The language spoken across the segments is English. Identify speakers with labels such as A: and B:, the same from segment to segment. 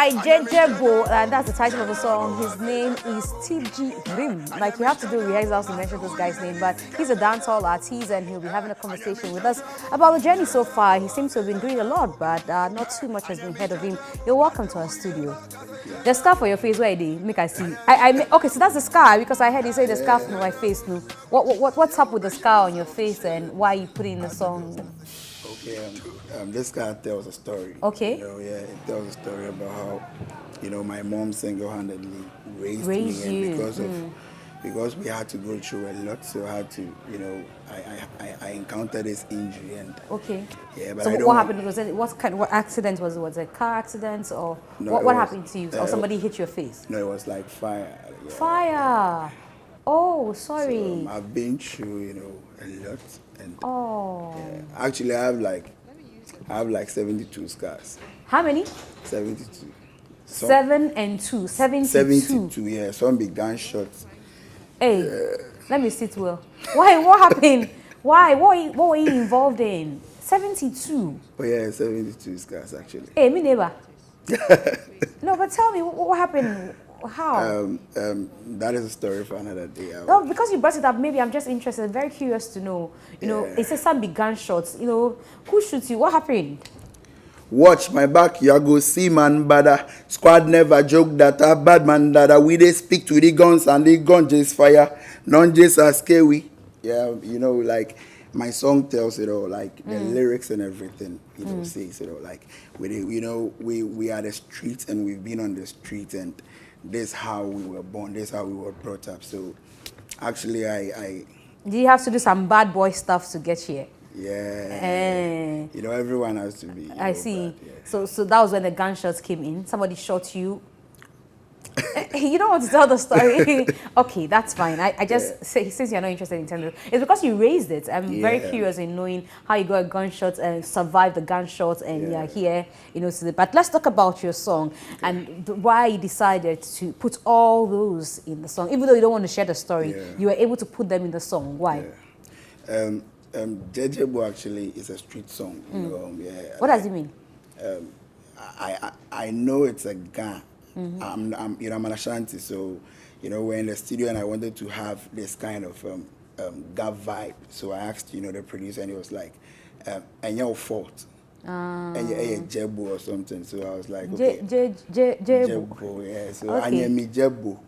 A: right, Jejebo, that's the title of the song. His name is Tipgy Hrim. Like, you have to do rehearsals to mention this guy's name, but he's a dancehall artist and he'll be having a conversation with us about the journey so far. He seems to have been doing a lot, but not too much has been heard of him. You're welcome to our studio. The scar for your face, where they make I see. Okay, so that's the scar because I heard you say the scar for my face. No, what's up with the scar on your face and why you put it in the song?
B: Okay, this guy tells a story.
A: Okay.
B: It tells a story about how, my mom single-handedly raised me, and because we had to go through a lot, so I had to, I encountered this injury and.
A: Okay.
B: Yeah, but
A: so what happened? What accident was it? Was it a car accident or no, what happened to you? Or somebody hit your face?
B: No, it was like fire. Yeah.
A: Fire. Oh, sorry.
B: So, I've been through, a lot. And,
A: oh.
B: Yeah. Actually, I have like 72 scars.
A: How many?
B: 72.
A: 7 and 2. 72.
B: 72, yeah. Some big gunshots.
A: Hey, let me sit well. Why? What happened? Why? What were you involved in? 72.
B: Oh yeah, 72 scars actually.
A: Hey, me neighbor. No, but tell me what happened. How?
B: That is a story for another day.
A: No, because you brought it up, maybe I'm just interested, very curious to know. It says some big gunshots. Who shoots you? What happened?
B: Watch my back, you go see man bada. Squad never joke that a bad man that we they speak to the guns and the gun just fire. None just are scary. Yeah, like my song tells it all, like the lyrics and everything, says it all. Like we are the streets and we've been on the street and this is how we were born, this is how we were brought up. So actually I
A: do you have to do some bad boy stuff to get here?
B: Yeah. Everyone has to be.
A: I see. But, yeah. So that was when the gunshots came in. Somebody shot you. You don't want to tell the story. Okay, that's fine. I just say, since you're not interested in telling it, it's because you raised it. I'm very curious in knowing how you got a gunshot and survived the gunshots and you're here, but let's talk about your song and why you decided to put all those in the song. Even though you don't want to share the story, you were able to put them in the song. Why?
B: Jejebo actually is a street song.
A: What does it mean?
B: I know it's a Ga. I'm an Ashanti, so we're in the studio and I wanted to have this kind of Ga vibe. So I asked the producer and he was like, "And your fault." And you're Jebo or something. So I was like, okay, Jebo, yeah. So Anyemi Jebo.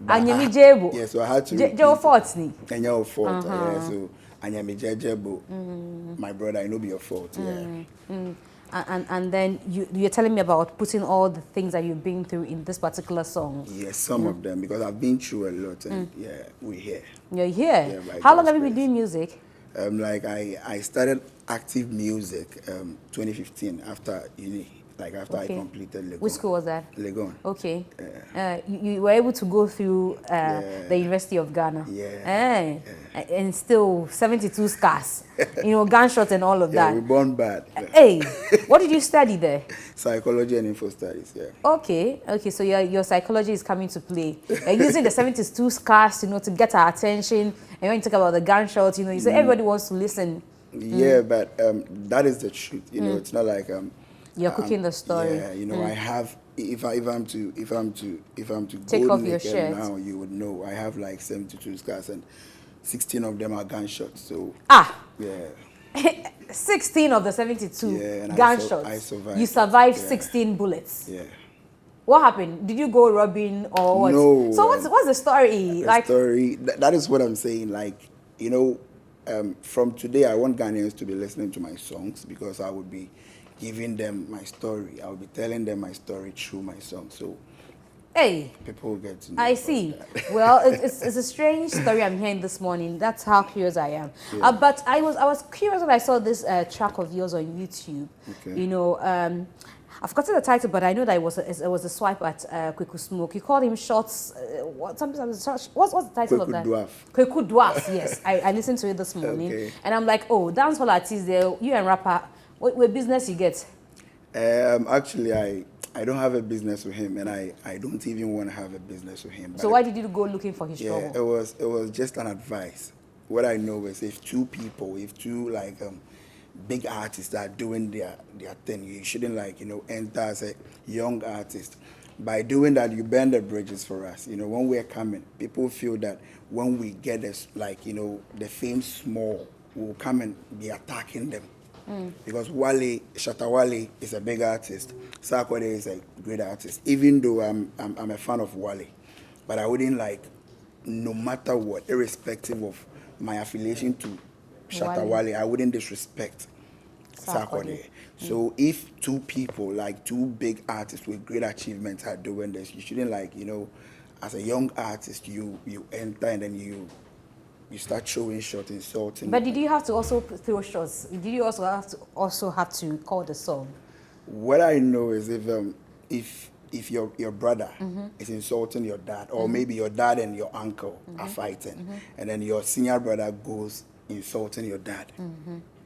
A: Anyemi Jebo.
B: Yeah, so I had to.
A: Your fault, ni.
B: And your fault, yeah. So Anyemi Jebo, my brother, I know be your fault, yeah.
A: And then you're telling me about putting all the things that you've been through in this particular song.
B: Yes, some of them, because I've been through a lot, and we're here.
A: You're here. Yeah, how long have you been doing music?
B: I started active music 2015 after uni. Like after I completed Legon.
A: Which school was that?
B: Legon.
A: Okay. You were able to go through the University of Ghana.
B: Yeah.
A: And still 72 scars. Gunshots and all of that.
B: We born bad.
A: Hey, what did you study there?
B: Psychology and info studies, yeah.
A: Okay, so your psychology is coming to play. You're using the 72 scars, to get our attention. And when you talk about the gunshots, you say everybody wants to listen.
B: Yeah, but that is the truth. It's not like
A: you're cooking the story.
B: Yeah, I have. If I'm to
A: take
B: go
A: off your shirt
B: now, you would know I have like 72 scars and 16 of them are gunshots. So yeah.
A: 16 of the 72
B: and
A: gunshots.
B: I survived.
A: You survived 16 bullets.
B: Yeah.
A: What happened? Did you go robbing or what?
B: No.
A: So what's the story?
B: That is what I'm saying. Like, from today I want Ghanaians to be listening to my songs because I would be giving them my story. I will be telling them my story through my song. So people will get to know.
A: I see. Well, it's a strange story I'm hearing this morning. That's how curious I am.
B: Yeah.
A: But I was curious when I saw this track of yours on YouTube.
B: Okay.
A: I've forgotten the title, but I know that it was a swipe at Kweku Smoke. You called him Shots. What's the title of that?
B: Dwarf.
A: Kweku Dwarf. Yes, I listened to it this morning, and I'm like, oh, dancehall artist there. You and rapper. What business you get?
B: Actually, I don't have a business with him, and I don't even want to have a business with him.
A: So why did you go looking for his trouble?
B: It was just an advice. What I know is if two big artists that are doing their thing. You shouldn't like, enter as a young artist. By doing that, you burn the bridges for us. When we're coming, people feel that when we get this, like, the fame small, we'll come and be attacking them. Because Shatta Wale is a big artist. Sarkodie is a great artist. Even though I'm a fan of Wale, but I wouldn't like, no matter what, irrespective of my affiliation to Shatta Wale, I wouldn't disrespect Sarkodie. So if two people, like two big artists with great achievements are doing this, you shouldn't like, as a young artist, you enter and then you start showing shots, insulting.
A: But did you have to also throw shots? Did you also have to call the song?
B: What I know is if your brother is insulting your dad, or maybe your dad and your uncle are fighting, and then your senior brother goes insulting your dad,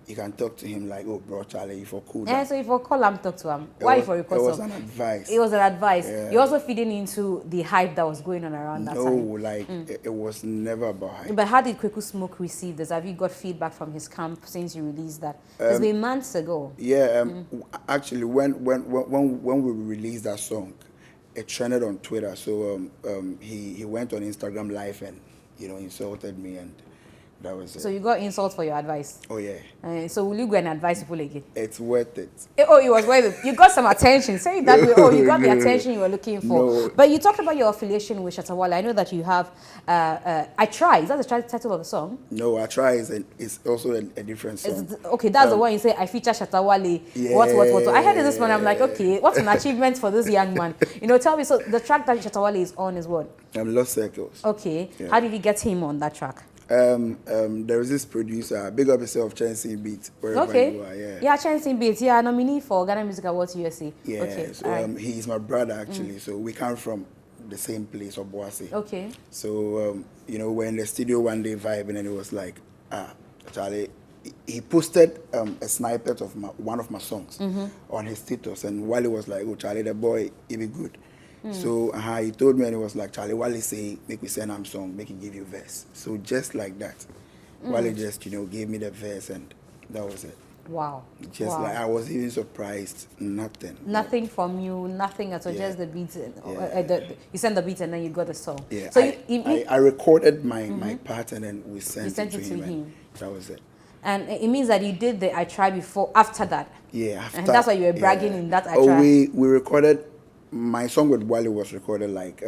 B: you can talk to him like, oh, bro, Charlie, if you cool down.
A: Yeah, so if you call him, talk to him. Why if you record
B: It was an advice.
A: It was an advice.
B: Yeah.
A: You're also feeding into the hype that was going on around that time.
B: No, like, it was never about hype.
A: But how did Kweku Smoke receive this? Have you got feedback from his camp since you released that? It's been months ago.
B: Yeah, actually, when we released that song, it trended on Twitter. So he went on Instagram Live and, insulted me, and that was it.
A: So you got insult for your advice?
B: Oh, yeah.
A: So will you go and advise people again?
B: It's worth it.
A: Oh, it was worth it. You got some attention. Say it that way. Oh, you got the attention you were looking for.
B: No.
A: But you talked about your affiliation with Shatta Wale. I know that you have I Try. Is that the title of the song?
B: No, I Try is also a different song.
A: Okay, that's the one you say, I feature Shatta Wale.
B: Yeah.
A: What. I heard this one. I'm like, okay, what's an achievement for this young man? Tell me. So the track that Shatta Wale is on is what?
B: Lost Circles.
A: Okay.
B: Yeah.
A: How did you get him on that track?
B: There is this producer, big up yourself, Chelsea Beat, wherever you are,
A: Yeah, Chelsea Beat, yeah, nominee for Ghana Music Awards USA.
B: Yeah,
A: okay.
B: So he's my brother actually, so we come from the same place, Obuasi.
A: Okay.
B: So, we're in the studio one day vibing, and it was like, Charlie, he posted a snippet of one of my songs on his status, and Wale was like, oh, Charlie, the boy, he be good. So he told me, and it was like, Charlie, Wale say, make me send him song, make him give you verse. So just like that, Wale just, gave me the verse, and that was it.
A: Wow.
B: Just like, I was even surprised, nothing.
A: Nothing from you, nothing at all, just the beat. You sent the beat and then you got the song.
B: Yeah,
A: so
B: I recorded my part, and then we sent it to him. That was it.
A: And it means that you did the I Try before, after that.
B: Yeah, after.
A: And that's why you were bragging in that I Try.
B: Oh, we recorded. My song with Wale was recorded like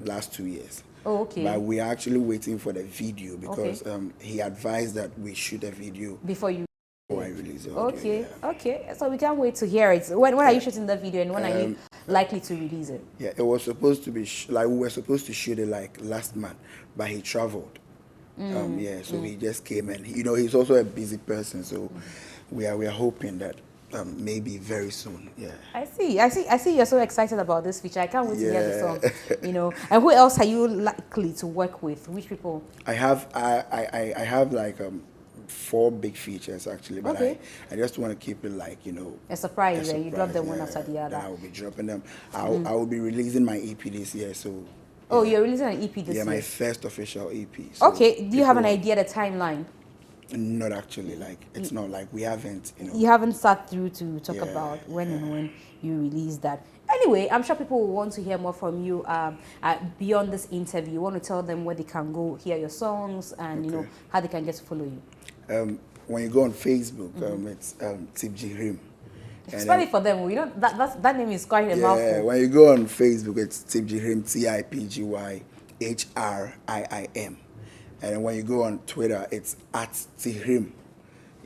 B: last 2 years.
A: Oh, okay.
B: But we are actually waiting for the video because he advised that we shoot a video
A: before
B: I release the audio.
A: Okay,
B: yeah.
A: Okay. So we can't wait to hear it. When are you shooting the video, and when are you likely to release it?
B: Yeah, it was supposed to be we were supposed to shoot it like last month, but he traveled. So he just came, and he's also a busy person. So we are hoping that. Maybe very soon. Yeah. I
A: see. You're so excited about this feature. I can't wait to hear the song. And who else are you likely to work with? Which people?
B: I have like 4 big features actually, but I just want to keep it like
A: a surprise. You drop them one after the other.
B: I will be dropping them. I will be releasing my EP this year. So.
A: Oh, you're releasing an EP this year?
B: Yeah, my first official EP. So
A: okay. Do you have an idea the timeline?
B: Not actually, like it's not like we haven't,
A: You haven't sat through to talk about when you release that. Anyway, I'm sure people will want to hear more from you beyond this interview. You want to tell them where they can go hear your songs and how they can get to follow you.
B: When you go on Facebook, it's Tipgy Hrim.
A: Spell it for them. That name is quite a mouthful.
B: Yeah, when you go on Facebook, it's Tipgy Hrim, Tipgy Hrim. And when you go on Twitter, it's @Hrim.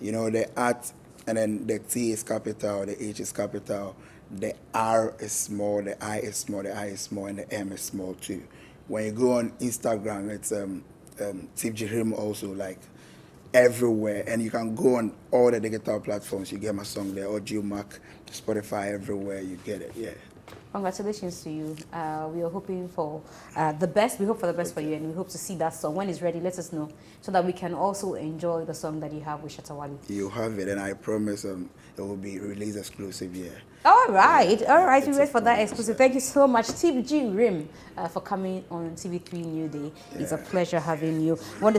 B: The @ and then the T is capital, the H is capital, the R is small, the I is small, the I is small, and the M is small too. When you go on Instagram, it's Tipgy Hrim also, like everywhere. And you can go on all the digital platforms. You get my song there, Audio Mac, Spotify, everywhere. You get it, yeah.
A: Congratulations to you. We are hoping for the best. We hope for the best for you, and we hope to see that song. When it's ready, let us know so that we can also enjoy the song that you have with Shatta Wale.
B: You have it, and I promise it will be released exclusive, yeah.
A: All right. We wait for that exclusive. Thank you so much, Tipgy Hrim, for coming on TV3 New Day. It's a pleasure having you.